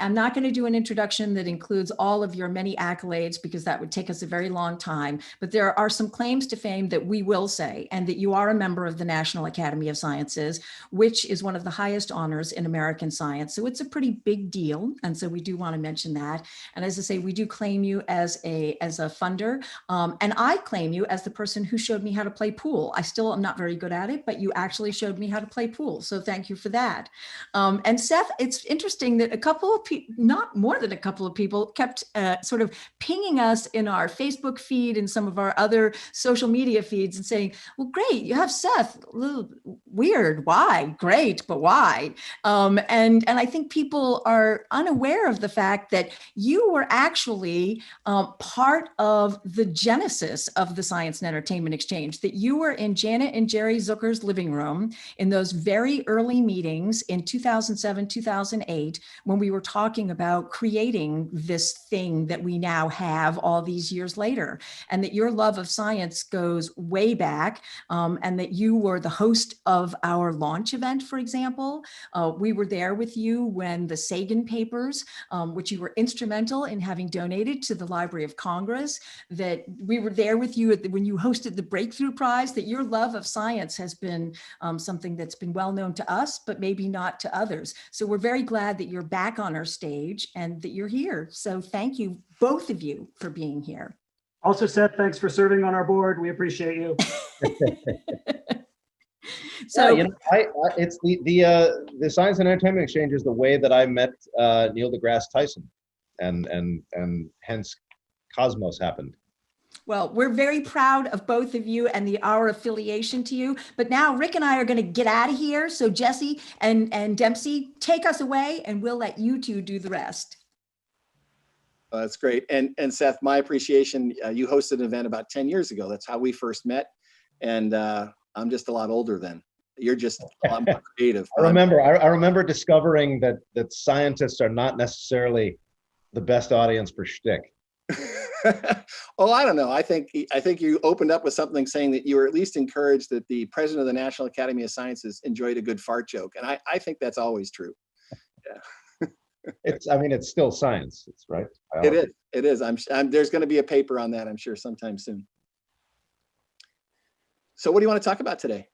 I'm not going to do an introduction that includes all of your many accolades because that would take us a very long time. But there are some claims to fame that we will say, and that you are a member of the National Academy of Sciences, which is one of the highest honors in American science. So it's a pretty big deal. And so we do want to mention that. And as I say, we do claim you as a funder. And I claim you as the person who showed me how to play pool. I still am not very good at it, but you actually showed me how to play pool. So thank you for that. And Seth, it's interesting that a couple of people, not more than a couple of people, kept sort of pinging us in our Facebook feed and some of our other social media feeds and saying, well, great, you have Seth. Weird. Why? Great, but why? And I think people are unaware of the fact that you were actually part of the genesis of the Science and Entertainment Exchange, that you were in Janet and Jerry Zucker's living room in those very early meetings in 2007, 2008, when we were talking about creating this thing that we now have all these years later, and that your love of science goes way back, and that you were the host of our launch event, for example. We were there with you when the Sagan papers, which you were instrumental in having donated to the Library of Congress, that we were there with you when you hosted the Breakthrough Prize, that your love of science has been something that's been well known to us, but maybe not to others. So we're very glad that you're back on our stage and that you're here. So thank you, both of you, for being here. Also, Seth, thanks for serving on our board. We appreciate you. So yeah, you know, it's the Science and Entertainment Exchange is the way that I met Neil deGrasse Tyson, and hence Cosmos happened. Well, we're very proud of both of you and our affiliation to you. But now Rick and I are going to get out of here. So Jesse and Dempsey, take us away, and we'll let you two do the rest. That's great. And Seth, my appreciation, you hosted an event about 10 years ago. That's how we first met. And I'm just a lot older then. You're just a lot more creative. I remember discovering that scientists are not necessarily the best audience for shtick. Oh, I don't know. I think you opened up with something saying that you were at least encouraged that the president of the National Academy of Sciences enjoyed a good fart joke. And I think that's always true. Yeah. It's still science. It's right. It is. There's going to be a paper on that, I'm sure, sometime soon. So what do you want to talk about today?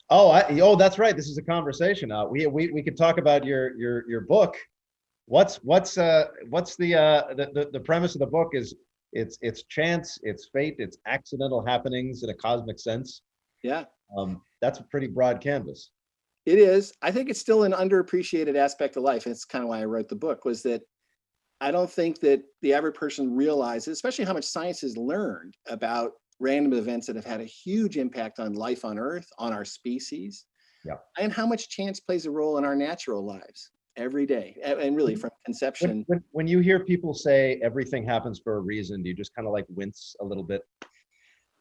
Oh, that's right. This is a conversation. We could talk about your book. What's the premise of the book is it's chance, it's fate, it's accidental happenings in a cosmic sense. Yeah. That's a pretty broad canvas. It is. I think it's still an underappreciated aspect of life. And it's kind of why I wrote the book, was that I don't think that the average person realizes, especially how much science has learned about random events that have had a huge impact on life on Earth, on our species, and how much chance plays a role in our natural lives every day, and really from conception. When you hear people say everything happens for a reason, do you just kind of like wince a little bit?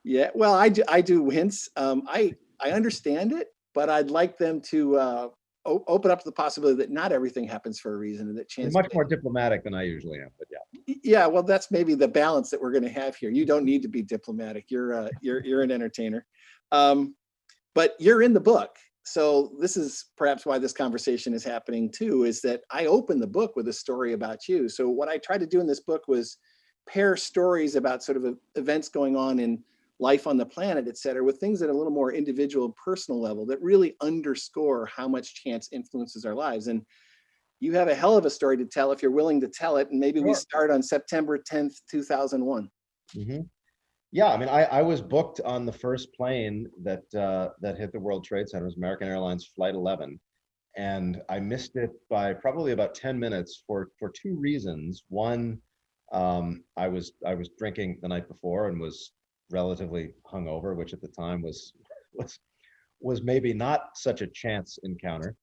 Yeah, well, I do wince. I understand it, but I'd like them to open up to the possibility that not everything happens for a reason, and that chance. You're much more diplomatic than I usually am, but yeah. Yeah, well, that's maybe the balance that we're going to have here. You don't need to be diplomatic. You're an entertainer, but you're in the book. So this is perhaps why this conversation is happening too, is that I opened the book with a story about you. So what I tried to do in this book was pair stories about sort of events going on in life on the planet, et cetera, with things at a little more individual, personal level that really underscore how much chance influences our lives. And you have a hell of a story to tell if you're willing to tell it. And maybe we start on September 10th, 2001. Mm-hmm. Yeah, I mean, I was booked on the first plane that hit the World Trade Center. It was American Airlines Flight 11. And I missed it by probably about 10 minutes for two reasons. One, I was drinking the night before and was relatively hungover, which at the time was maybe not such a chance encounter,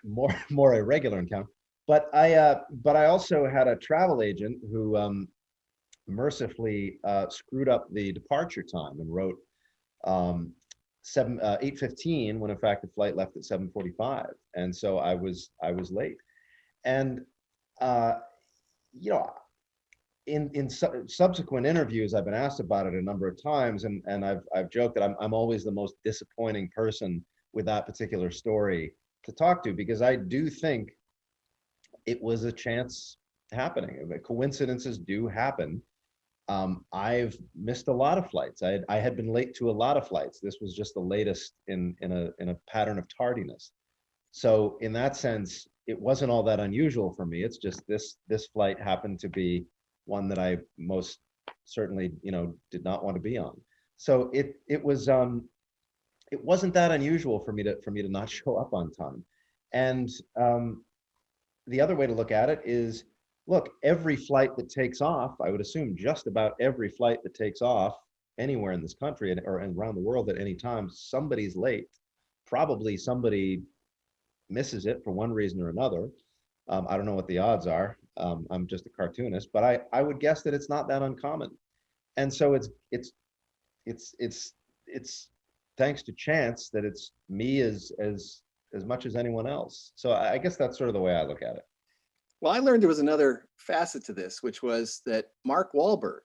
more a regular encounter. But I also had a travel agent who mercifully screwed up the departure time and wrote 8:15 when in fact the flight left at 7:45, and so I was late. And you know, in subsequent interviews, I've been asked about it a number of times, and I've joked that I'm always the most disappointing person with that particular story to talk to, because I do think it was a chance happening. Coincidences do happen. I've missed a lot of flights. I had been late to a lot of flights. This was just the latest in a pattern of tardiness. So in that sense, it wasn't all that unusual for me. It's just this flight happened to be one that I most certainly, did not want to be on. So it wasn't that unusual for me to not show up on time. And the other way to look at it is, look, every flight that takes off, I would assume just about every flight that takes off anywhere in this country or around the world at any time, somebody's late. Probably somebody misses it for one reason or another. I don't know what the odds are. I'm just a cartoonist, but I would guess that it's not that uncommon. And so it's thanks to chance that it's me as much as anyone else. So I guess that's sort of the way I look at it. Well, I learned there was another facet to this, which was that Mark Wahlberg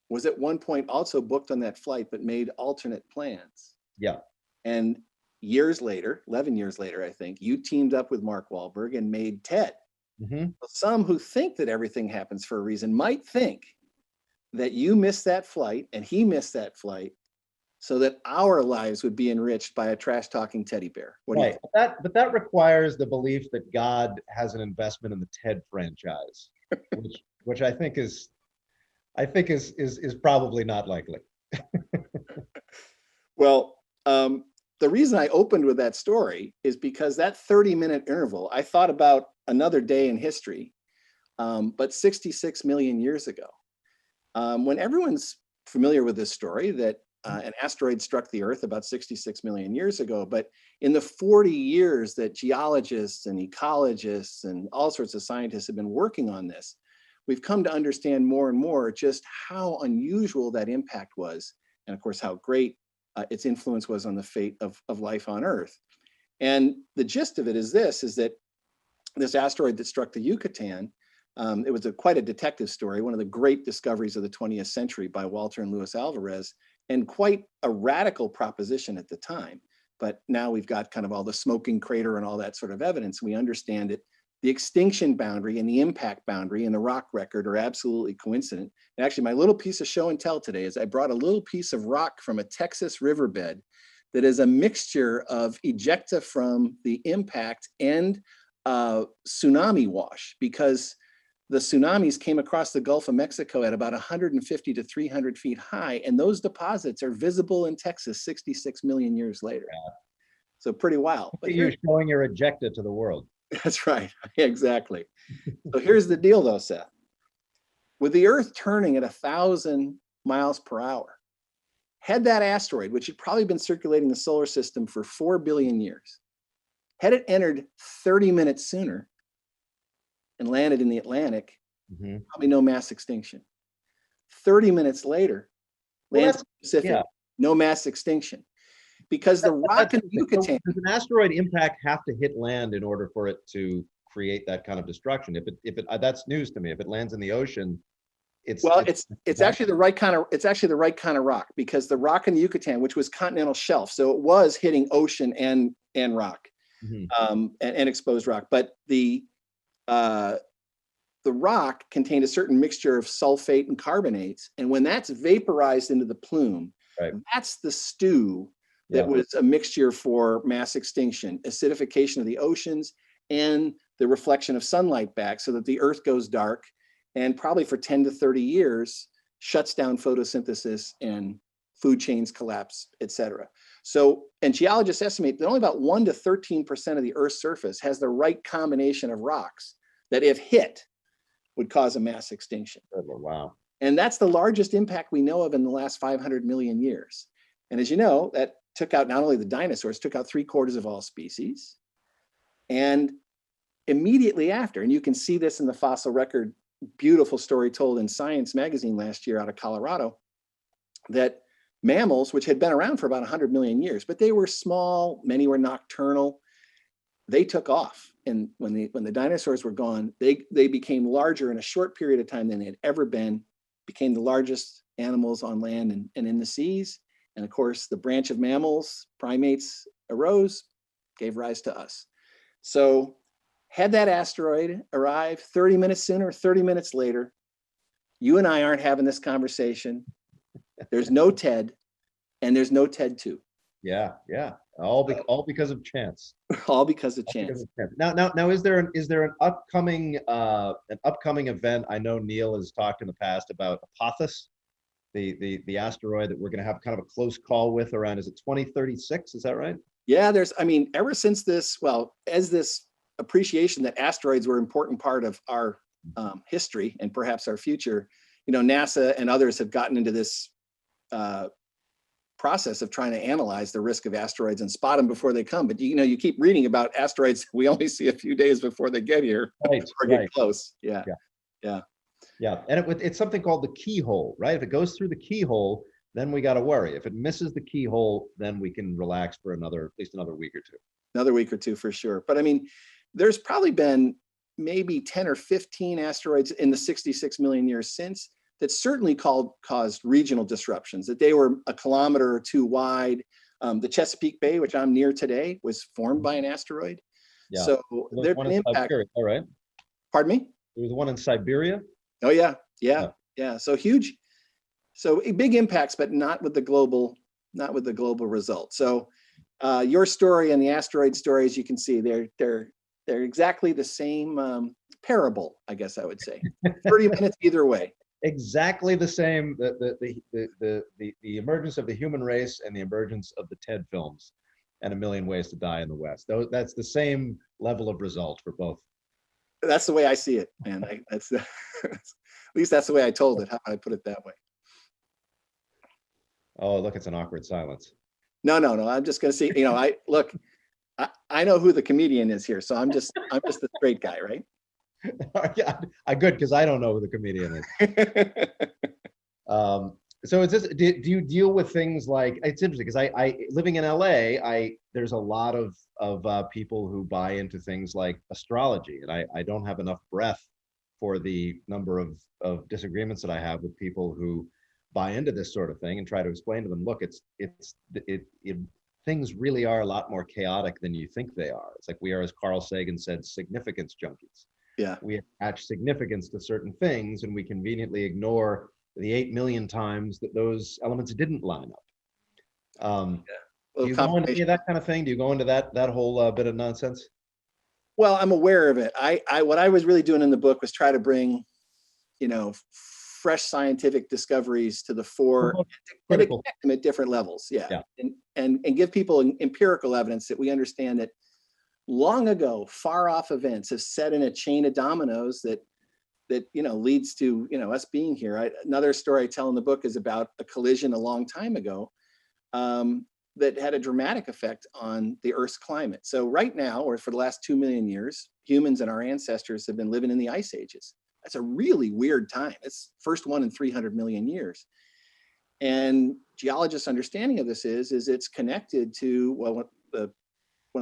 was at one point also booked on that flight, but made alternate plans. Yeah. And years later, 11 years later, I think, you teamed up with Mark Wahlberg and made Ted. Mm-hmm. Some who think that everything happens for a reason might think that you missed that flight and he missed that flight so that our lives would be enriched by a trash talking teddy bear. What do you think? But that requires the belief that God has an investment in the Ted franchise, which I think is probably not likely. Well, the reason I opened with that story is because that 30-minute interval, I thought about another day in history, but 66 million years ago. When everyone's familiar with this story, that an asteroid struck the Earth about 66 million years ago, but in the 40 years that geologists and ecologists and all sorts of scientists have been working on this, we've come to understand more and more just how unusual that impact was, and of course, how great its influence was on the fate of life on Earth. And the gist of it is that this asteroid that struck the Yucatan, it was quite a detective story, one of the great discoveries of the 20th century by Walter and Luis Alvarez, and quite a radical proposition at the time. But now we've got kind of all the smoking crater and all that sort of evidence. We understand it. The extinction boundary and the impact boundary and the rock record are absolutely coincident. And actually, my little piece of show and tell today is I brought a little piece of rock from a Texas riverbed that is a mixture of ejecta from the impact and tsunami wash, because the tsunamis came across the Gulf of Mexico at about 150 to 300 feet high, and those deposits are visible in Texas 66 million years later. Yeah. So pretty wild. But you're showing your ejecta to the world. That's right. Exactly. So here's the deal, though, Seth. With the Earth turning at 1,000 miles per hour, had that asteroid, which had probably been circulating the solar system for 4 billion years, had it entered 30 minutes sooner and landed in the Atlantic, probably no mass extinction. 30 minutes later, lands in the Pacific, no mass extinction. Because the rock in the Yucatan. Does an asteroid impact have to hit land in order for it to create that kind of destruction? If it that's news to me. If it lands in the ocean, it's actually the right kind of rock, because the rock in the Yucatan, which was continental shelf, so it was hitting ocean and rock, and exposed rock, but the rock contained a certain mixture of sulfate and carbonates, and when that's vaporized into the plume, that's the stew that was a mixture for mass extinction, acidification of the oceans, and the reflection of sunlight back so that the Earth goes dark and probably for 10 to 30 years shuts down photosynthesis and food chains collapse, et cetera. So, and geologists estimate that only about 1 to 13% of the Earth's surface has the right combination of rocks that, if hit, would cause a mass extinction. Oh, wow. And that's the largest impact we know of in the last 500 million years. And as you know, that took out not only the dinosaurs, took out 3/4 of all species. And immediately after, and you can see this in the fossil record, beautiful story told in Science magazine last year out of Colorado, that mammals, which had been around for about 100 million years, but they were small, many were nocturnal, they took off. And when the dinosaurs were gone, they became larger in a short period of time than they had ever been, became the largest animals on land and in the seas. And of course, the branch of mammals, primates, arose, gave rise to us. So Had that asteroid arrive 30 minutes sooner, 30 minutes later, you and I aren't having this conversation. There's no TED, and there's no TED 2. Yeah, yeah. All because of chance. All because of All chance. because of chance. Now, is there an upcoming event? I know Neil has talked in the past about Apophis, the asteroid that we're going to have kind of a close call with around. Is it 2036? Is that right? Yeah, I mean, ever since this, as this appreciation that asteroids were an important part of our history and perhaps our future, NASA and others have gotten into this process of trying to analyze the risk of asteroids and spot them before they come. But you keep reading about asteroids we only see a few days before they get here, Right, or get close. Yeah. And it's something called the keyhole, right? If it goes through the keyhole, then we got to worry. If it misses the keyhole, then we can relax for at least another week or two. Another week or two for sure. But I mean, there's probably been maybe 10 or 15 asteroids in the 66 million years since that certainly caused regional disruptions, that they were a kilometer or two wide. The Chesapeake Bay, which I'm near today, was formed by an asteroid. Yeah. So there's an impact. All right. Pardon me? There was one in Siberia. Oh yeah. So huge. So big impacts, but not with the global result. So your story and the asteroid story, as you can see, they're exactly the same parable, I guess I would say. 30 minutes either way. Exactly the same. The emergence of the human race and the emergence of the TED films and A Million Ways to Die in the West. That's the same level of result for both. That's the way I see it, man. At least that's the way I told it. How I put it that way. Oh, look, it's an awkward silence. No. I'm just going to see. I know who the comedian is here, so I'm just the straight guy, right? Yeah, good, because I don't know who the comedian is. So is this? Do you deal with things like? It's interesting because I living in LA, there's a lot of people who buy into things like astrology, and I don't have enough breath for the number of disagreements that I have with people who buy into this sort of thing and try to explain to them, look, things really are a lot more chaotic than you think they are. It's like we are, as Carl Sagan said, significance junkies. Yeah. We attach significance to certain things, and we conveniently ignore the 8 million times that those elements didn't line up. Do you go into any of that kind of thing? Do you go into that whole bit of nonsense? Well, I'm aware of it. What I was really doing in the book was try to bring, fresh scientific discoveries to the fore and to connect them at different levels. Yeah. And give people empirical evidence that we understand that long ago, far off events have set in a chain of dominoes that leads to us being here. Another story I tell in the book is about a collision a long time ago that had a dramatic effect on the Earth's climate. So right now, or for the last 2 million years, humans and our ancestors have been living in the ice ages. That's a really weird time. It's first one in 300 million years. And geologists' understanding of this is it's connected to, one of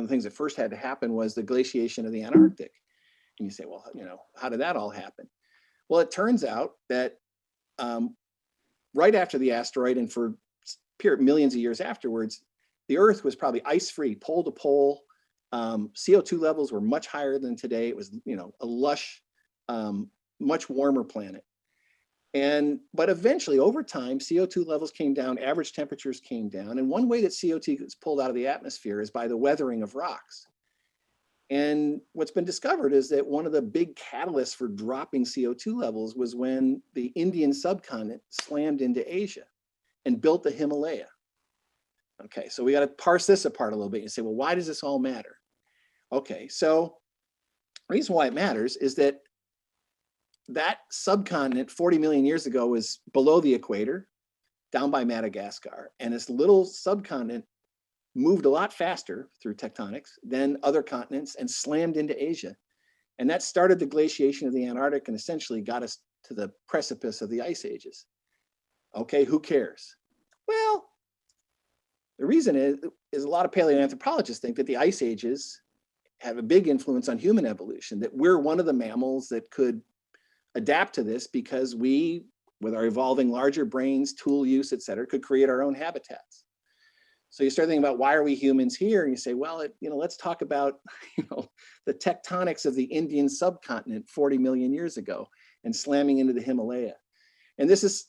the things that first had to happen was the glaciation of the Antarctic. And you say, well, how did that all happen? Well, it turns out that right after the asteroid and for millions of years afterwards, the Earth was probably ice-free, pole to pole. CO2 levels were much higher than today. It was, a lush, much warmer planet. But eventually, over time, CO2 levels came down, average temperatures came down. And one way that CO2 gets pulled out of the atmosphere is by the weathering of rocks. And what's been discovered is that one of the big catalysts for dropping CO2 levels was when the Indian subcontinent slammed into Asia and built the Himalaya. Okay, so we got to parse this apart a little bit and say, well, why does this all matter? Okay, so the reason why it matters is that subcontinent 40 million years ago was below the equator, down by Madagascar, and this little subcontinent moved a lot faster through tectonics than other continents and slammed into Asia. And that started the glaciation of the Antarctic and essentially got us to the precipice of the ice ages. Okay, who cares? Well, the reason is a lot of paleoanthropologists think that the ice ages have a big influence on human evolution, that we're one of the mammals that could adapt to this because we, with our evolving larger brains, tool use, et cetera, could create our own habitats. So you start thinking about why are we humans here? And you say, well, let's talk about, the tectonics of the Indian subcontinent 40 million years ago and slamming into the Himalaya. And this is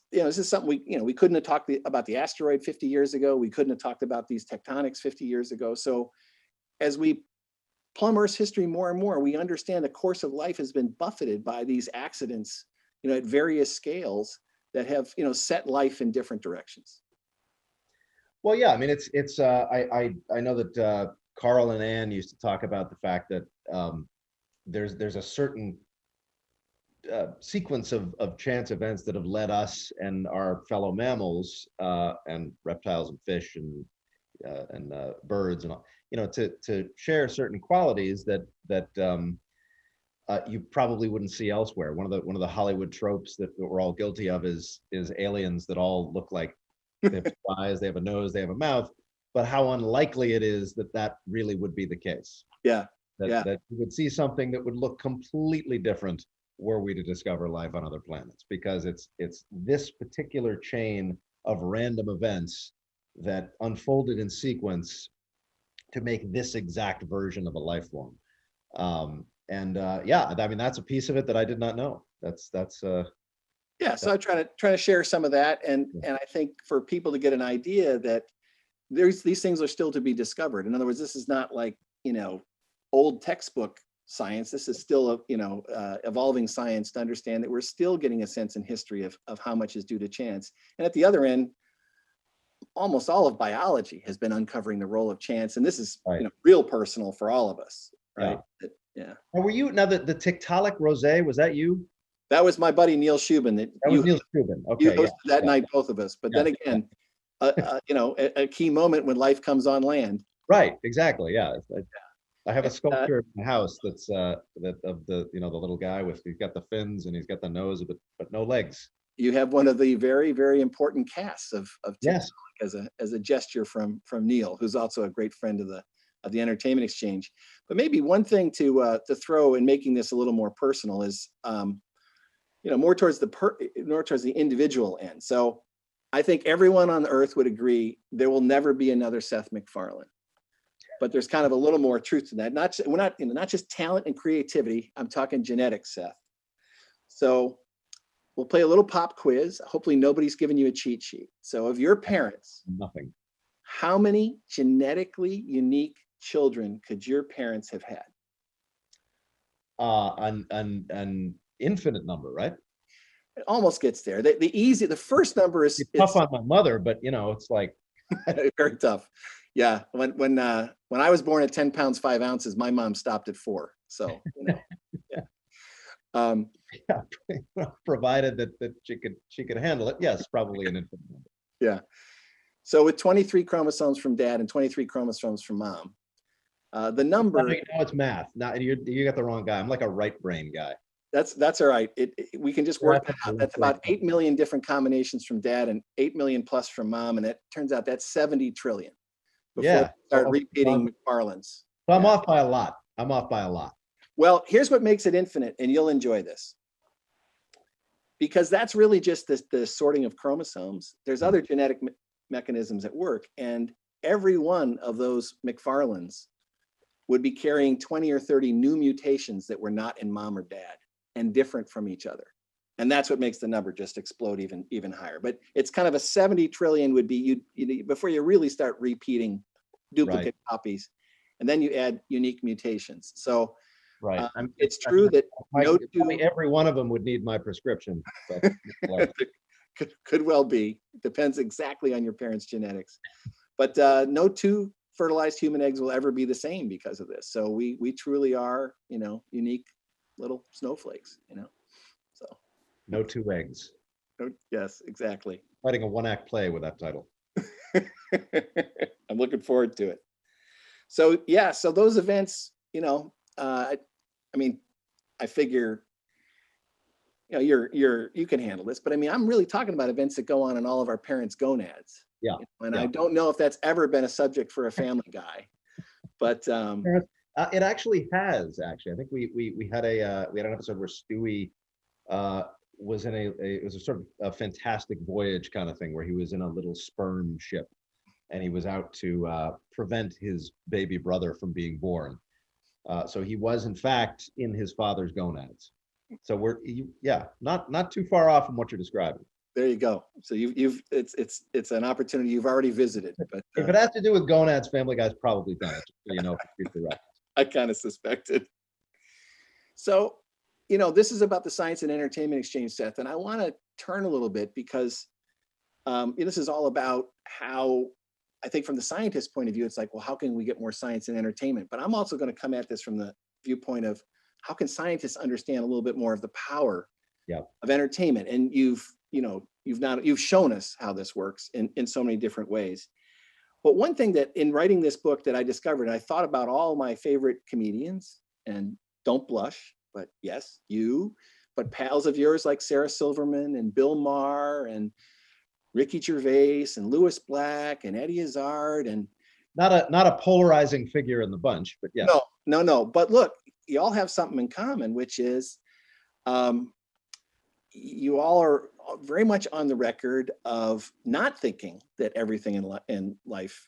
something we couldn't have talked about the asteroid 50 years ago. We couldn't have talked about these tectonics 50 years ago. So as we plumb Earth's history more and more, we understand the course of life has been buffeted by these accidents, at various scales that have, set life in different directions. Well, yeah, I mean, I know that Carl and Ann used to talk about the fact that there's a certain sequence of chance events that have led us and our fellow mammals and reptiles and fish and birds and all, to share certain qualities that you probably wouldn't see elsewhere. One of the Hollywood tropes that we're all guilty of is aliens that all look like they have eyes, they have a nose, they have a mouth, but how unlikely it is that really would be the case. Yeah. That you would see something that would look completely different were we to discover life on other planets, because it's this particular chain of random events that unfolded in sequence to make this exact version of a life form. Yeah, I mean, that's a piece of it that I did not know. Yeah, so I'm trying to share some of that, and I think for people to get an idea that these things are still to be discovered. In other words, this is not like old textbook science. This is still evolving science to understand that we're still getting a sense in history of how much is due to chance. And at the other end, almost all of biology has been uncovering the role of chance, and this is real personal for all of us, right? Yeah. Now, were you the Tiktaalik Rosé? Was that you? That was my buddy Neil Shubin. That was Neil Shubin. Okay, you hosted that night, both of us. But then again, a key moment when life comes on land. Right. Exactly. Yeah. I have a sculpture in my house that's of the the little guy he's got the fins and he's got the nose but no legs. You have one of the very, very important casts of yes as a gesture from Neil, who's also a great friend of the Entertainment Exchange. But maybe one thing to throw in making this a little more personal is more towards the individual end. So I think everyone on Earth would agree there will never be another Seth MacFarlane. But there's kind of a little more truth to that. Not just talent and creativity. I'm talking genetics, Seth. So we'll play a little pop quiz. Hopefully nobody's given you a cheat sheet. So of your parents, nothing. How many genetically unique children could your parents have had? An infinite number, right? It almost gets there. The first number is tough on my mother, but it's like very tough. Yeah, when I was born at 10 pounds 5 ounces, my mom stopped at 4. So provided that she could handle it. Yes, probably an infinite number. Yeah. So with 23 chromosomes from dad and 23 chromosomes from mom, the number. Now it's math. Now you got the wrong guy. I'm like a right brain guy. That's all right. We can just work that out. That's about 8 million different combinations from dad and 8 million plus from mom, and it turns out that's 70 trillion. Before we start repeating MacFarlane's. So I'm off by a lot. Well, here's what makes it infinite, and you'll enjoy this. Because that's really just the sorting of chromosomes. There's other genetic mechanisms at work, and every one of those MacFarlanes would be carrying 20 or 30 new mutations that were not in mom or dad and different from each other. And that's what makes the number just explode even higher. But it's kind of a 70 trillion would be before you really start repeating duplicate copies, and then you add unique mutations. So it's true that every one of them would need my prescription. But could well be. Depends exactly on your parents' genetics. But no two fertilized human eggs will ever be the same because of this. So we truly are, unique little snowflakes, So no two eggs. Yes, exactly. Writing a one-act play with that title. I'm looking forward to it. So so those events, I figure, you can handle this, but I'm really talking about events that go on in all of our parents' gonads. Yeah. I don't know if that's ever been a subject for a Family Guy, but it actually has. I think we had an episode where Stewie was in it was a sort of a fantastic voyage kind of thing where he was in a little sperm ship, and he was out to prevent his baby brother from being born. So he was, in fact, in his father's gonads. So not too far off from what you're describing. There you go. So it's an opportunity you've already visited. But If it has to do with gonads, Family Guy's probably done it. Just so you know, for future reference. I kind of suspected. So, this is about the science and entertainment exchange, Seth, and I want to turn a little bit because this is all about how, I think from the scientist's point of view, it's like, well, how can we get more science and entertainment? But I'm also going to come at this from the viewpoint of how can scientists understand a little bit more of the power of entertainment? And you've shown us how this works in so many different ways. But one thing that in writing this book that I discovered, I thought about all my favorite comedians, and don't blush, but yes, you, but pals of yours like Sarah Silverman and Bill Maher and Ricky Gervais and Louis Black and Eddie Izzard, and not a polarizing figure in the bunch, but yeah. No. But look, you all have something in common, which is you all are very much on the record of not thinking that everything in life,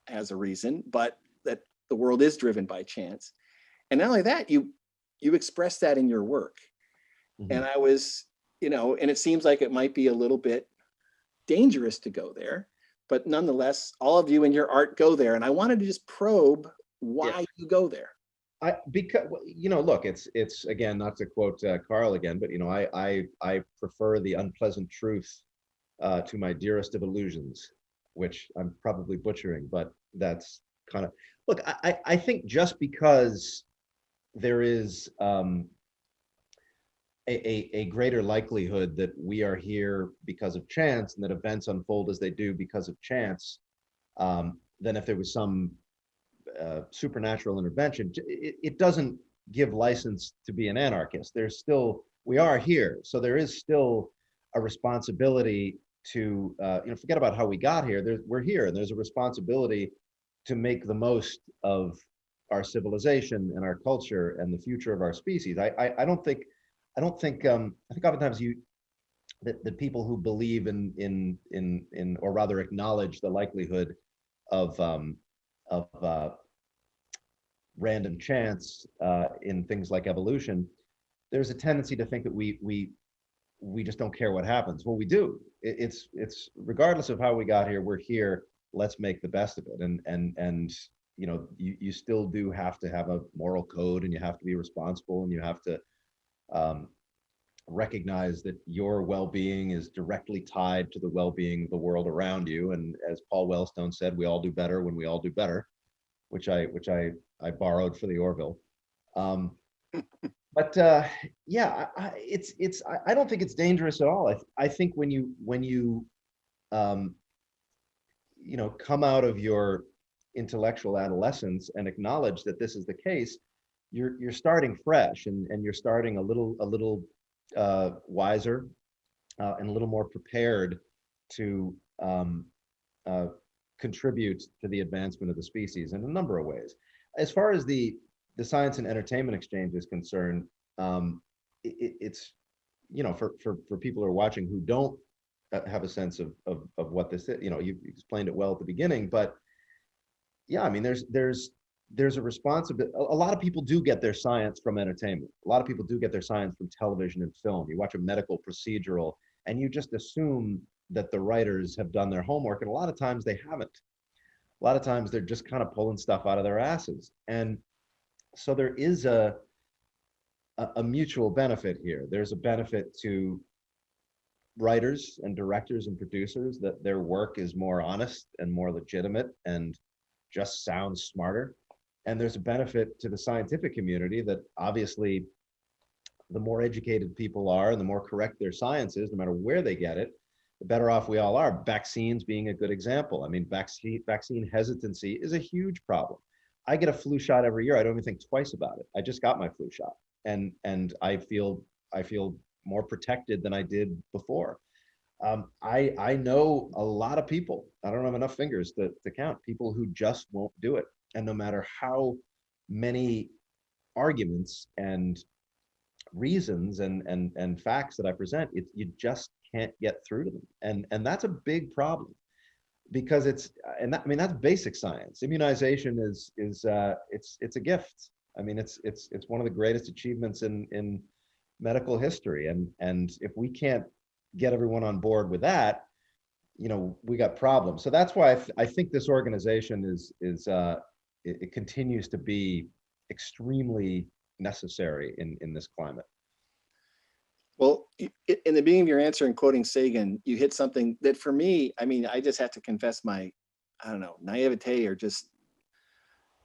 has a reason, but that the world is driven by chance. And not only that, you express that in your work. Mm-hmm. And I was, and it seems like it might be a little bit dangerous to go there, but nonetheless, all of you in your art go there. And I wanted to just probe why you go there. Because look, it's again, not to quote Carl again, but I prefer the unpleasant truth to my dearest of illusions, which I'm probably butchering, but that's kind of, look, I think just because there is a greater likelihood that we are here because of chance and that events unfold as they do because of chance, than if there was some supernatural intervention, it doesn't give license to be an anarchist. We are here, so there is still a responsibility to forget about how we got here. We're here, and there's a responsibility to make the most of our civilization and our culture and the future of our species. I think oftentimes that people who believe in or rather acknowledge the likelihood of random chance in things like evolution, there's a tendency to think that we just don't care what happens. Well, we do. It's regardless of how we got here, we're here. Let's make the best of it. And you still do have to have a moral code, and you have to be responsible, and you have to recognize that your well-being is directly tied to the well-being of the world around you. And as Paul Wellstone said, we all do better when we all do better, which I borrowed for the Orville. But I don't think it's dangerous at all. I think when you come out of your intellectual adolescence and acknowledge that this is the case, you're starting fresh, and you're starting a little wiser and a little more prepared to contribute to the advancement of the species in a number of ways. As far as the science and entertainment exchange is concerned, it's for people who are watching who don't have a sense of what this is. You explained it well at the beginning, but yeah, I mean, there's a responsibility. A lot of people do get their science from entertainment. A lot of people do get their science from television and film. You watch a medical procedural, and you just assume that the writers have done their homework, and a lot of times they haven't. A lot of times they're just kind of pulling stuff out of their asses. And so there is a mutual benefit here. There's a benefit to writers and directors and producers that their work is more honest and more legitimate and just sounds smarter. And there's a benefit to the scientific community that obviously the more educated people are and the more correct their science is, no matter where they get it, the better off we all are. Vaccines being a good example. I mean, vaccine hesitancy is a huge problem. I get a flu shot every year. I don't even think twice about it. I just got my flu shot, and I feel more protected than I did before. I know a lot of people, I don't have enough fingers to count, people who just won't do it. And no matter how many arguments and reasons and facts that I present, you just can't get through to them. And that's a big problem. because I mean, that's basic science. Immunization is it's a gift. I mean, it's one of the greatest achievements in medical history. And if we can't get everyone on board with that, we got problems. So that's why I think this organization it continues to be extremely necessary in this climate. Well, in the beginning of your answer and quoting Sagan, you hit something that for me, I mean, I just have to confess my, I don't know, naivete or just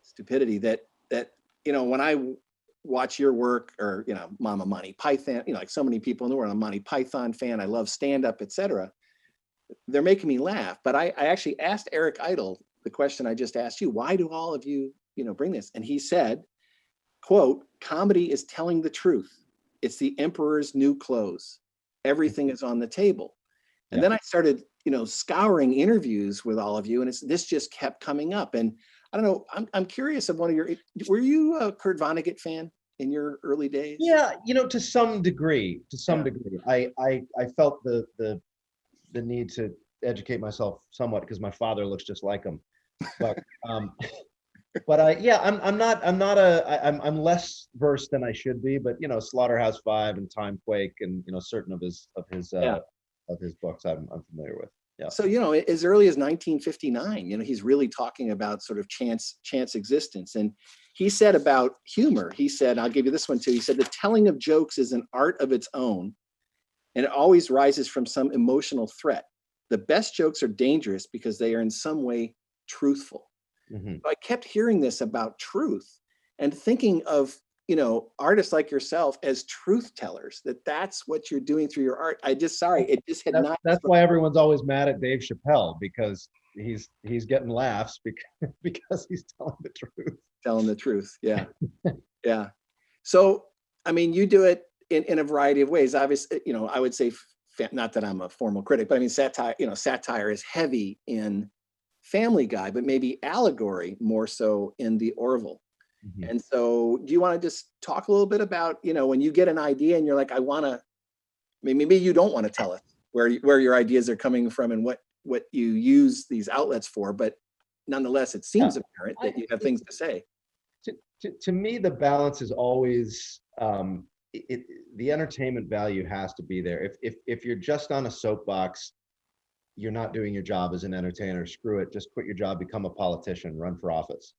stupidity that when I watch your work, or, I'm a Monty Python, like so many people in the world, I'm a Monty Python fan. I love stand-up, etc. They're making me laugh. But I actually asked Eric Idle the question I just asked you. Why do all of you, bring this? And he said, quote, comedy is telling the truth. It's the emperor's new clothes. Everything is on the table. And then I started, scouring interviews with all of you, and this just kept coming up. And I don't know, I'm curious of were you a Kurt Vonnegut fan in your early days? Yeah, to some degree, I felt the need to educate myself somewhat because my father looks just like him. But I'm less versed than I should be, but Slaughterhouse-Five and Timequake and certain of his books I'm familiar with. Yeah. So, as early as 1959, he's really talking about sort of chance existence. And he said about humor, he said, I'll give you this one too. He said, the telling of jokes is an art of its own, and it always rises from some emotional threat. The best jokes are dangerous because they are in some way truthful. Mm-hmm. So I kept hearing this about truth and thinking of, artists like yourself as truth tellers, that's what you're doing through your art. It just had not. That's why everyone's always mad at Dave Chappelle, because he's getting laughs because he's telling the truth. Telling the truth. Yeah. Yeah. So, I mean, you do it in a variety of ways. Obviously, I would say, not that I'm a formal critic, but I mean, satire is heavy in Family Guy, but maybe allegory more so in the Orville. Mm-hmm. And so do you want to just talk a little bit about, when you get an idea and you're like, maybe you don't want to tell us where your ideas are coming from and what you use these outlets for, but nonetheless, it seems apparent that you have things to say. To me, the balance is always, the entertainment value has to be there. If you're just on a soapbox, you're not doing your job as an entertainer. Screw it. Just quit your job, become a politician, run for office.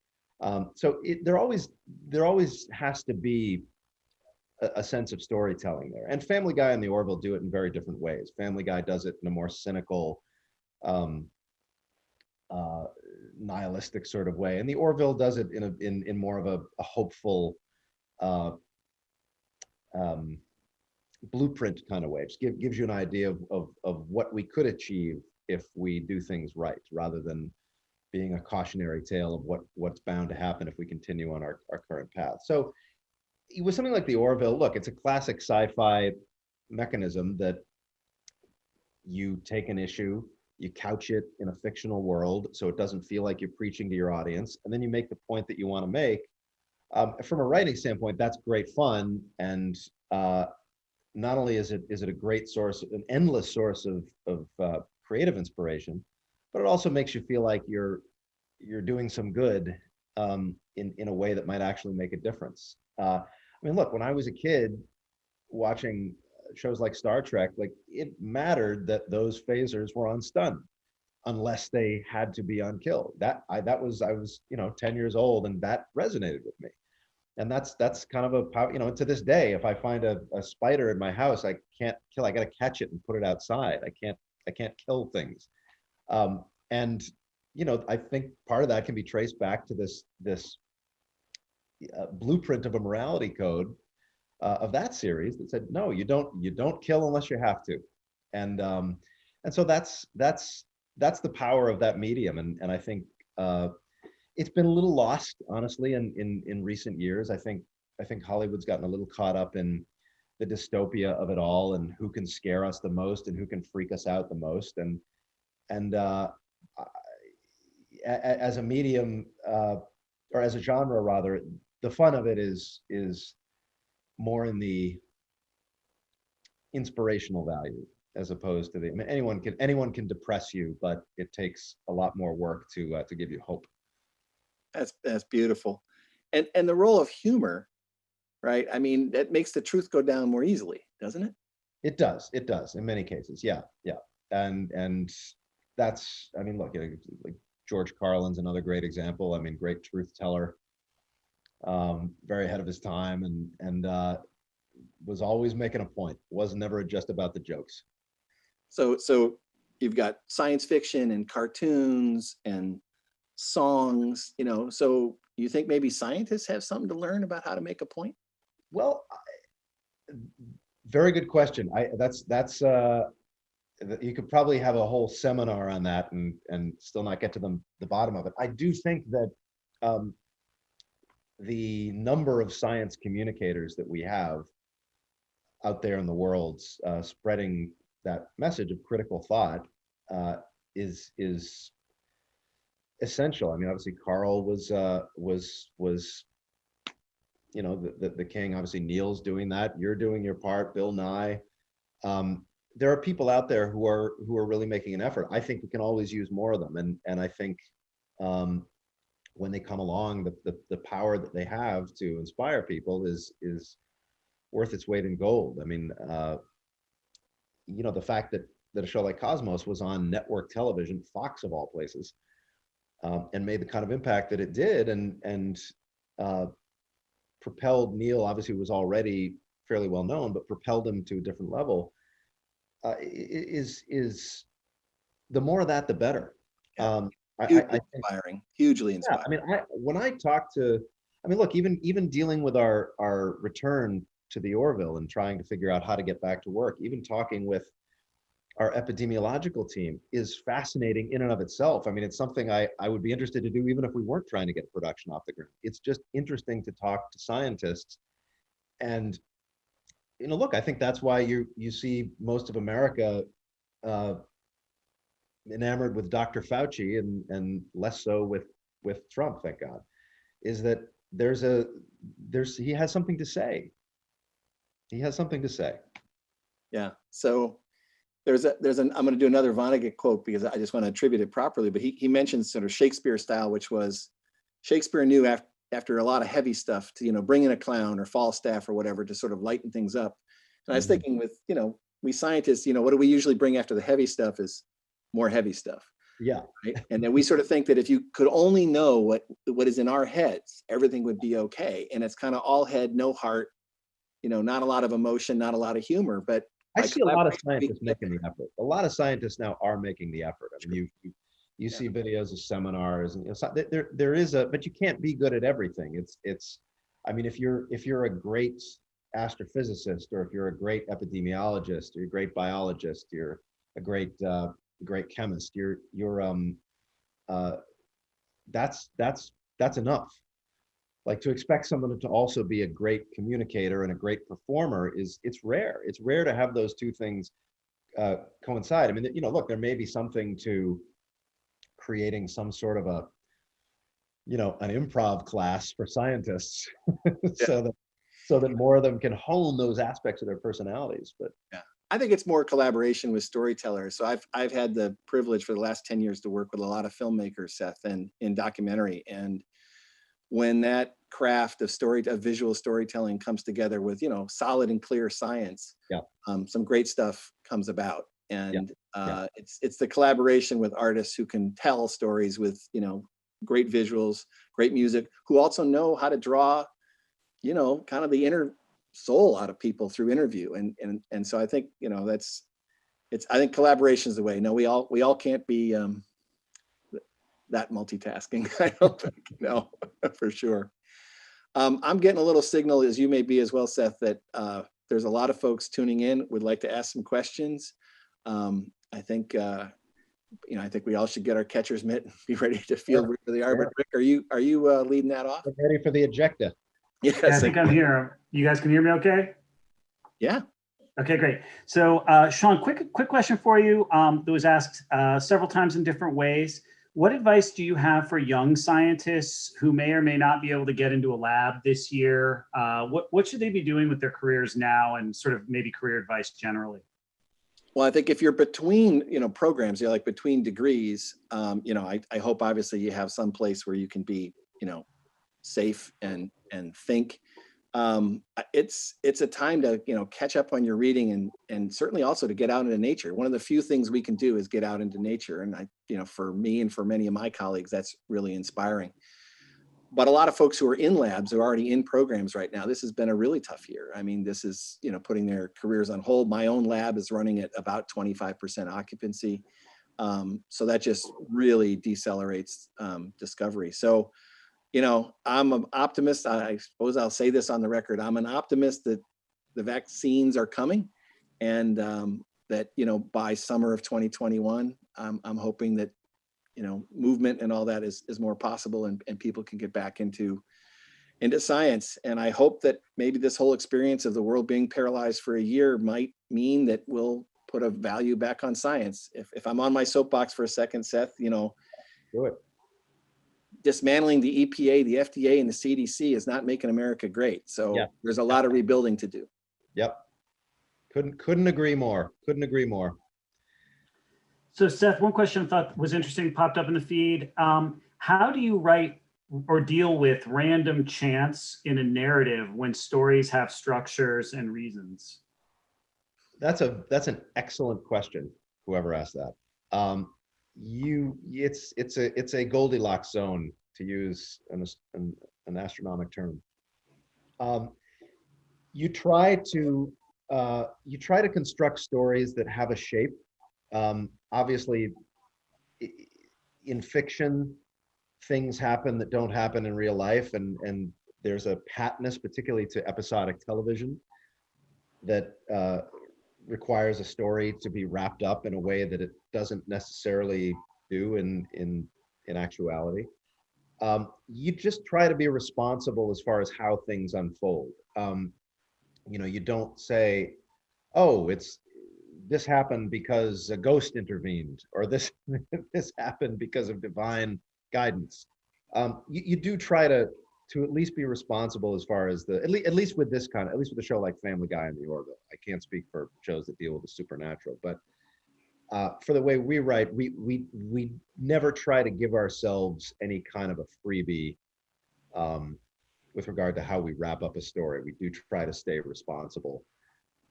So there always has to be a sense of storytelling there. And Family Guy and the Orville do it in very different ways. Family Guy does it in a more cynical, nihilistic sort of way, and the Orville does it in more of a hopeful, blueprint kind of way. It gives you an idea of what we could achieve if we do things right, rather than being a cautionary tale of what's bound to happen if we continue on our current path. So with something like the Orville, look, it's a classic sci-fi mechanism that you take an issue, you couch it in a fictional world so it doesn't feel like you're preaching to your audience, and then you make the point that you want to make. From a writing standpoint, that's great fun, and not only is it a great source, an endless source of creative inspiration, but it also makes you feel like you're doing some good in a way that might actually make a difference. I mean, look, when I was a kid watching shows like Star Trek, like, it mattered that those phasers were on stun, unless they had to be unkilled. I was 10 years old, and that resonated with me. And that's kind of a power, to this day, if I find a spider in my house, I can't kill, I got to catch it and put it outside. I can't kill things. And I think part of that can be traced back to this blueprint of a morality code of that series that said, no, you don't kill unless you have to. And so that's the power of that medium. And I think it's been a little lost, honestly, in recent years. I think Hollywood's gotten a little caught up in the dystopia of it all, and who can scare us the most and who can freak us out the most. And as a medium, or as a genre rather, the fun of it is more in the inspirational value. as opposed to I mean, anyone can depress you, but it takes a lot more work to give you hope. That's beautiful. And the role of humor, right? I mean, that makes the truth go down more easily, doesn't it? It does in many cases. Yeah. And that's, I mean, look, like George Carlin's another great example. I mean, great truth teller, very ahead of his time, and was always making a point. Was never just about the jokes. So you've got science fiction and cartoons and songs, so you think maybe scientists have something to learn about how to make a point? Well, very good question. That's you could probably have a whole seminar on that and still not get to the bottom of it. I do think that the number of science communicators that we have out there in the world spreading that message of critical thought is essential. I mean, obviously Carl was the king. Obviously Neil's doing that. You're doing your part. Bill Nye. There are people out there who are really making an effort. I think we can always use more of them, and I think when they come along, the power that they have to inspire people is worth its weight in gold. I mean, the fact that a show like Cosmos was on network television, Fox of all places, and made the kind of impact that it did, and propelled Neil, obviously was already fairly well known, but propelled him to a different level, is the more of that, the better. Hugely inspiring. I mean, when I talk to, I mean, look, even dealing with our return to the Orville and trying to figure out how to get back to work, even talking with our epidemiological team is fascinating in and of itself. I mean, it's something I would be interested to do even if we weren't trying to get production off the ground. It's just interesting to talk to scientists. And, look, I think that's why you see most of America enamored with Dr. Fauci and less so with Trump, thank God, is that he has something to say. He has something to say. Yeah. So I'm going to do another Vonnegut quote because I just want to attribute it properly, but he mentions sort of Shakespeare style, which was Shakespeare knew after a lot of heavy stuff to, bring in a clown or Falstaff or whatever to sort of lighten things up. And I was thinking with, we scientists, what do we usually bring after the heavy stuff is more heavy stuff. Yeah. Right? And then we sort of think that if you could only know what is in our heads, everything would be okay. And it's kind of all head, no heart, not a lot of emotion, not a lot of humor, but I see a lot of scientists making the effort. A lot of scientists now are making the effort. I mean, you see videos of seminars, and there is but you can't be good at everything. It's. I mean, if you're a great astrophysicist, or if you're a great epidemiologist, or you're a great biologist, you're a great chemist. That's enough. Like, to expect someone to also be a great communicator and a great performer it's rare. It's rare to have those two things coincide. I mean, look, there may be something to creating some sort of an improv class for scientists so that more of them can hone those aspects of their personalities. But yeah, I think it's more collaboration with storytellers. So I've had the privilege for the last 10 years to work with a lot of filmmakers, Seth, and in documentary. And when that craft of visual storytelling comes together with, solid and clear science, some great stuff comes about. And it's the collaboration with artists who can tell stories with, great visuals, great music, who also know how to draw, kind of the inner soul out of people through interview. And so I think, I think collaboration is the way. No, we all can't be that multitasking. I don't think, no, for sure. I'm getting a little signal, as you may be as well, Seth, that there's a lot of folks tuning in, would like to ask some questions. I think we all should get our catcher's mitt and be ready to field for the arbiter. Rick, are you leading that off? I'm ready for the ejecta. Yes, I think I'm here. You guys can hear me okay? Yeah. Okay, great. So Sean, quick question for you that was asked several times in different ways. What advice do you have for young scientists who may or may not be able to get into a lab this year? What should they be doing with their careers now, and sort of maybe career advice generally? Well, I think if you're between, programs, you're like between degrees, I hope obviously you have some place where you can be, safe and think. It's a time to, catch up on your reading and certainly also to get out into nature. One of the few things we can do is get out into nature. And for me and for many of my colleagues, that's really inspiring. But a lot of folks who are in labs are already in programs right now. This has been a really tough year. I mean, this is, putting their careers on hold. My own lab is running at about 25% occupancy. So that just really decelerates discovery. So, I'm an optimist. I suppose I'll say this on the record. I'm an optimist that the vaccines are coming and that, by summer of 2021, I'm hoping that movement and all that is more possible and people can get back into science. And I hope that maybe this whole experience of the world being paralyzed for a year might mean that we'll put a value back on science. If I'm on my soapbox for a second, Seth, Do it. dismantling the EPA, the FDA, and the CDC is not making America great. So Yeah. there's a lot of rebuilding to do. Yep. Couldn't agree more. Couldn't agree more. So Seth, one question I thought was interesting popped up in the feed. How do you write or deal with random chance in a narrative when stories have structures and reasons? That's an excellent question. Whoever asked that. It's a Goldilocks zone, to use an astronomic term. You try to construct stories that have a shape. Obviously, in fiction, things happen that don't happen in real life, and there's a patness, particularly to episodic television, that requires a story to be wrapped up in a way that it doesn't necessarily do in actuality. You just try to be responsible as far as how things unfold. You don't say, "Oh, this happened because a ghost intervened," or this happened because of divine guidance. You do try to at least be responsible as far as at least with a show like Family Guy and The Orville. I can't speak for shows that deal with the supernatural, but for the way we write, we never try to give ourselves any kind of a freebie with regard to how we wrap up a story. We do try to stay responsible.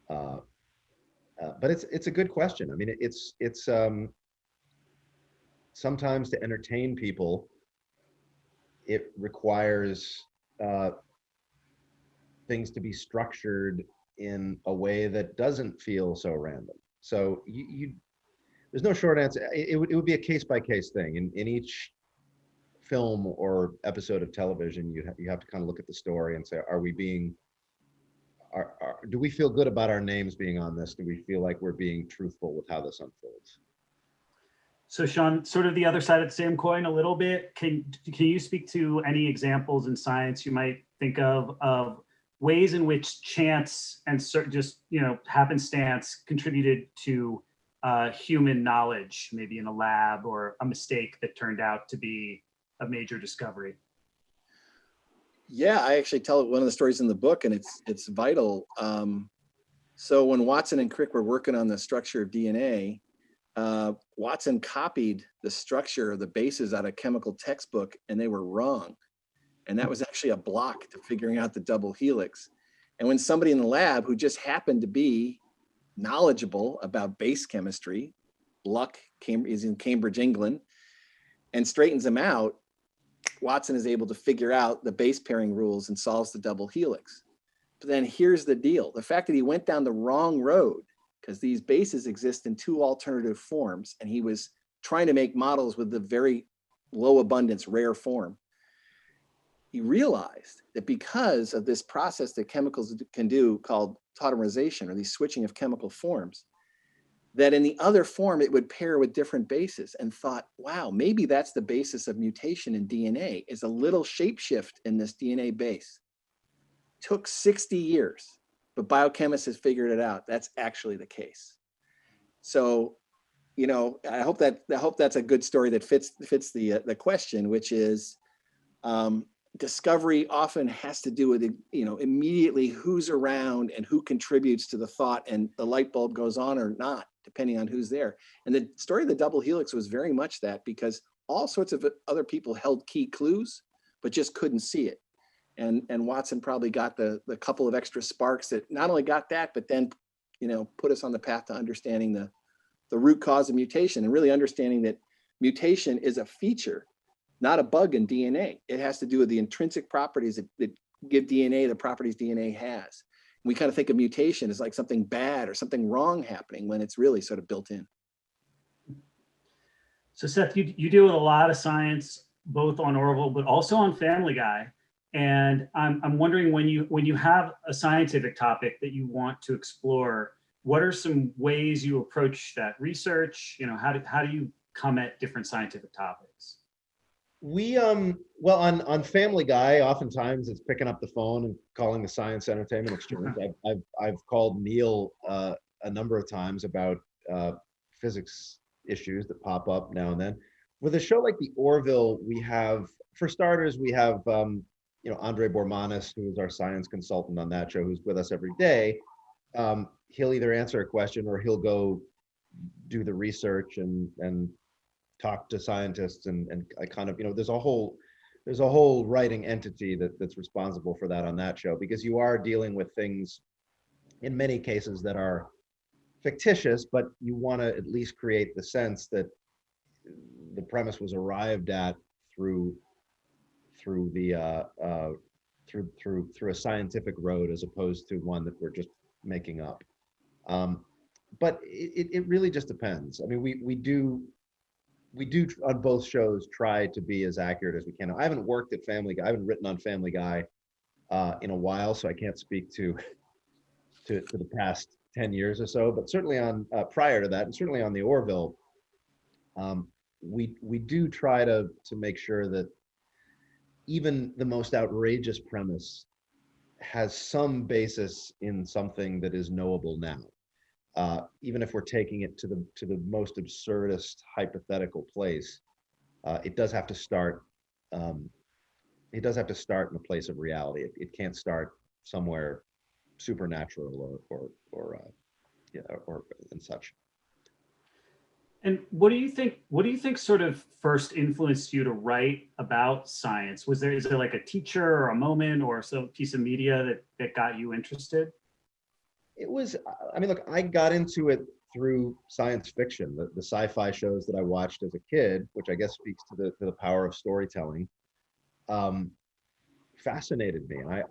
But it's a good question. I mean, it's sometimes to entertain people, it requires things to be structured in a way that doesn't feel so random. So there's no short answer. It would be a case by case thing. In each film or episode of television, you have to kind of look at the story and say, do we feel good about our names being on this? Do we feel like we're being truthful with how this unfolds? So Sean, sort of the other side of the same coin a little bit. Can you speak to any examples in science you might think of ways in which chance and just happenstance contributed to human knowledge, maybe in a lab, or a mistake that turned out to be a major discovery? Yeah, I actually tell one of the stories in the book, and it's vital. So when Watson and Crick were working on the structure of DNA, Watson copied the structure of the bases out of a chemical textbook, and they were wrong. And that was actually a block to figuring out the double helix. And when somebody in the lab who just happened to be knowledgeable about base chemistry, Luck is in Cambridge, England, and straightens them out, Watson is able to figure out the base pairing rules and solves the double helix. But then here's the deal. The fact that he went down the wrong road, because these bases exist in two alternative forms, and he was trying to make models with the very low abundance, rare form. He realized that because of this process that chemicals can do called tautomerization, or the switching of chemical forms, that in the other form, it would pair with different bases, and thought, wow, maybe that's the basis of mutation in DNA, is a little shapeshift in this DNA base. Took 60 years, but biochemists has figured it out. That's actually the case. So, I hope that's a good story that fits the question, which is, discovery often has to do with, immediately who's around and who contributes to the thought, and the light bulb goes on or not, depending on who's there. And the story of the double helix was very much that, because all sorts of other people held key clues, but just couldn't see it. And Watson probably got the couple of extra sparks that not only got that, but then, put us on the path to understanding the root cause of mutation, and really understanding that mutation is a feature, not a bug in DNA. It has to do with the intrinsic properties that give DNA the properties DNA has. We kind of think of mutation as like something bad or something wrong happening, when it's really sort of built in. So Seth, you deal with a lot of science, both on Orville, but also on Family Guy. And I'm wondering, when you have a scientific topic that you want to explore, what are some ways you approach that research? How do you come at different scientific topics? We well, on Family Guy, oftentimes it's picking up the phone and calling the Science Entertainment Exchange. I've called Neil a number of times about physics issues that pop up now and then. With a show like the Orville, we have, for starters, we have Andre Bormanis, who is our science consultant on that show, who's with us every day. He'll either answer a question or he'll go do the research and talk to scientists, and I kind of, there's a whole writing entity that's responsible for that on that show, because you are dealing with things in many cases that are fictitious, but you want to at least create the sense that the premise was arrived at through a scientific road, as opposed to one that we're just making up. But it really just depends. I mean, we do on both shows try to be as accurate as we can. I haven't worked at Family Guy. I haven't written on Family Guy in a while, so I can't speak to the past 10 years or so. But certainly on prior to that, and certainly on the Orville, we do try to make sure that even the most outrageous premise has some basis in something that is knowable now. Even if we're taking it to the most absurdist hypothetical place, it does have to start. It does have to start in a place of reality. It can't start somewhere supernatural or and such. And what do you think sort of first influenced you to write about science? Is there like a teacher or a moment or some piece of media that got you interested? It was, I mean, look, I got into it through science fiction, the sci-fi shows that I watched as a kid, which I guess speaks to the power of storytelling, fascinated me. And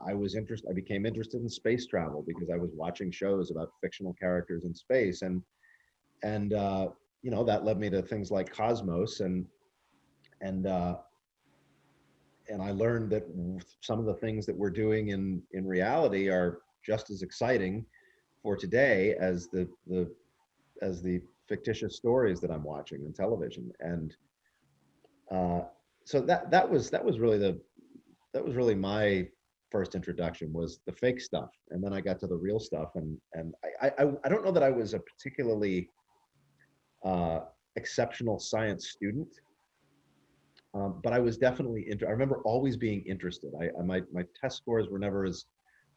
I was interested, I became interested in space travel because I was watching shows about fictional characters in space. And that led me to things like Cosmos, and I learned that some of the things that we're doing in reality are just as exciting for today as the fictitious stories that I'm watching on television. And so that was really my first introduction, was the fake stuff, and then I got to the real stuff. And I don't know that I was a particularly exceptional science student, but I was definitely I remember always being interested. My test scores were never as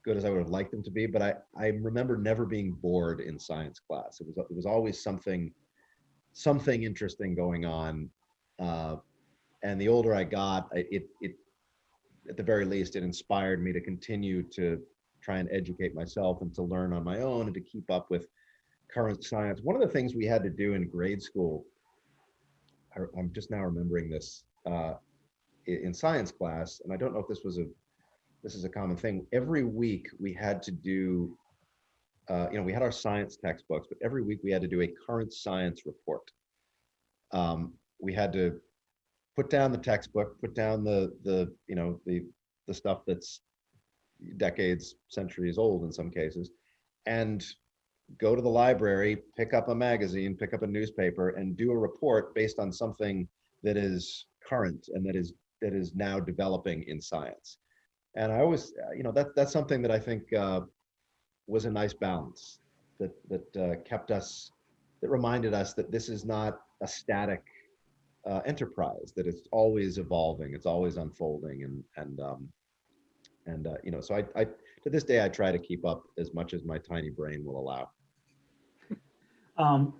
good as I would have liked them to be, but I remember never being bored in science class. It was always something interesting going on. And the older I got, it at the very least, it inspired me to continue to try and educate myself and to learn on my own and to keep up with current science. One of the things we had to do in grade school, I'm just now remembering this, in science class, and I don't know if this is a common thing. Every week we had to do, we had our science textbooks, but every week we had to do a current science report. We had to put down the textbook, put down the stuff that's decades, centuries old in some cases, and go to the library, pick up a magazine, pick up a newspaper, and do a report based on something that is current and that is now developing in science. And I always, that's something that I think was a nice balance that kept us, that reminded us that this is not a static enterprise, that it's always evolving, it's always unfolding, so I to this day I try to keep up as much as my tiny brain will allow.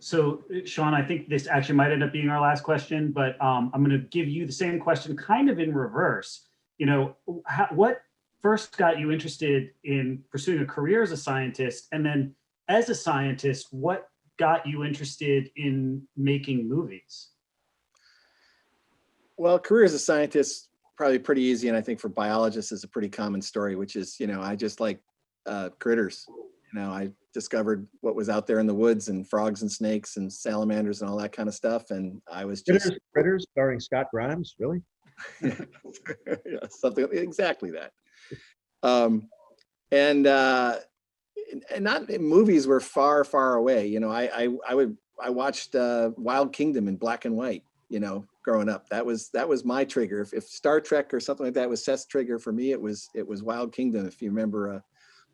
So Sean, I think this actually might end up being our last question, but I'm going to give you the same question kind of in reverse. What first got you interested in pursuing a career as a scientist? And then as a scientist, what got you interested in making movies? Well, career as a scientist, probably pretty easy. And I think for biologists is a pretty common story, which is, I just like critters. I discovered what was out there in the woods, and frogs and snakes and salamanders and all that kind of stuff. And I was just Critters starring Scott Grimes, really? Yeah, something exactly that. And not movies were far, far away. I watched Wild Kingdom in black and white. Growing up, that was my trigger. If Star Trek or something like that was Seth's trigger, for me, it was Wild Kingdom. If you remember,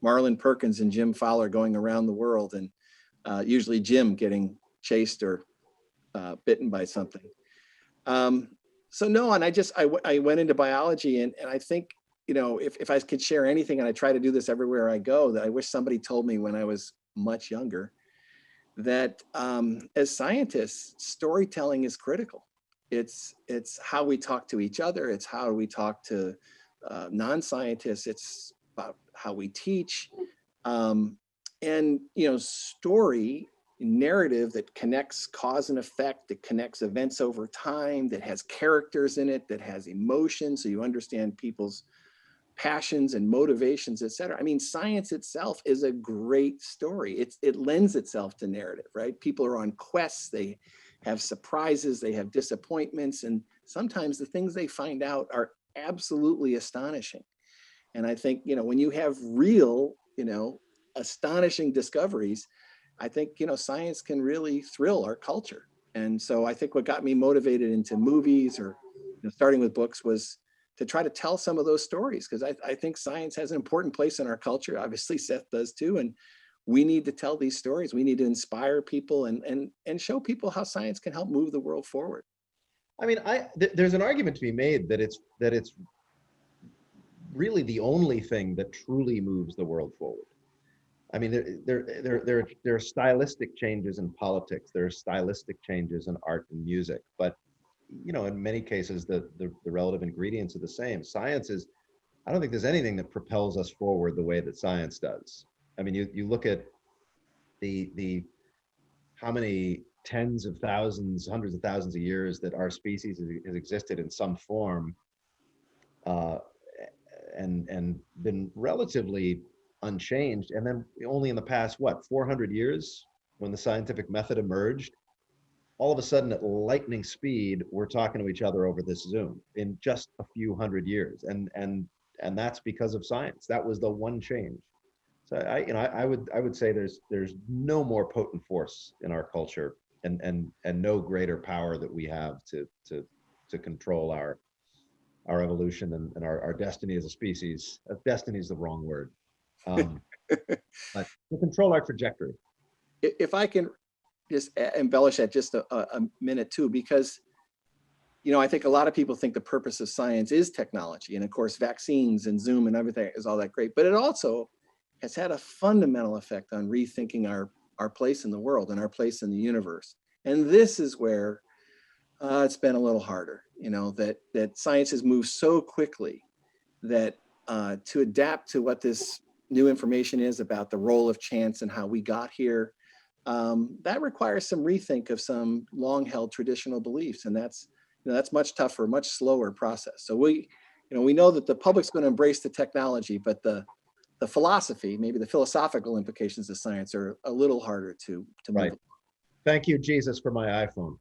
Marlon Perkins and Jim Fowler going around the world, and usually Jim getting chased or bitten by something. So no, and I went into biology, and I think, if I could share anything, and I try to do this everywhere I go, that I wish somebody told me when I was much younger, that as scientists, storytelling is critical. It's how we talk to each other. It's how we talk to non-scientists. It's about how we teach. And, story, narrative that connects cause and effect, that connects events over time, that has characters in it, that has emotion, so you understand people's passions and motivations, et cetera. I mean, science itself is a great story. It lends itself to narrative, right? People are on quests, they have surprises, they have disappointments, and sometimes the things they find out are absolutely astonishing. And I think, when you have real, astonishing discoveries, I think, science can really thrill our culture. And so I think what got me motivated into movies, or starting with books, was to try to tell some of those stories, because I think science has an important place in our culture. Obviously, Seth does too. And we need to tell these stories. We need to inspire people and show people how science can help move the world forward. I mean, there's an argument to be made that it's really the only thing that truly moves the world forward. I mean, there are stylistic changes in politics. There are stylistic changes in art and music, but in many cases, the relative ingredients are the same. Science is, I don't think there's anything that propels us forward the way that science does. I mean, you look at the how many tens of thousands, hundreds of thousands of years that our species has existed in some form, and been relatively unchanged. And then only in the past, 400 years, when the scientific method emerged, all of a sudden at lightning speed, we're talking to each other over this Zoom in just a few hundred years. And that's because of science. That was the one change. So I would say there's no more potent force in our culture, and no greater power that we have to control our evolution and our destiny as a species. Destiny is the wrong word. But to control our trajectory. If I can just embellish that just a minute too, because I think a lot of people think the purpose of science is technology, and of course vaccines and Zoom and everything is all that great, but it also has had a fundamental effect on rethinking our place in the world and our place in the universe. And this is where it's been a little harder, that science has moved so quickly that to adapt to what this new information is about the role of chance and how we got here, that requires some rethink of some long-held traditional beliefs, and that's much tougher, much slower process. So we know that the public's going to embrace the technology, but the philosophy, maybe the philosophical implications of science, are a little harder to move. Right. Thank you, Jesus, for my iPhone.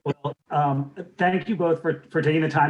Well, thank you both for taking the time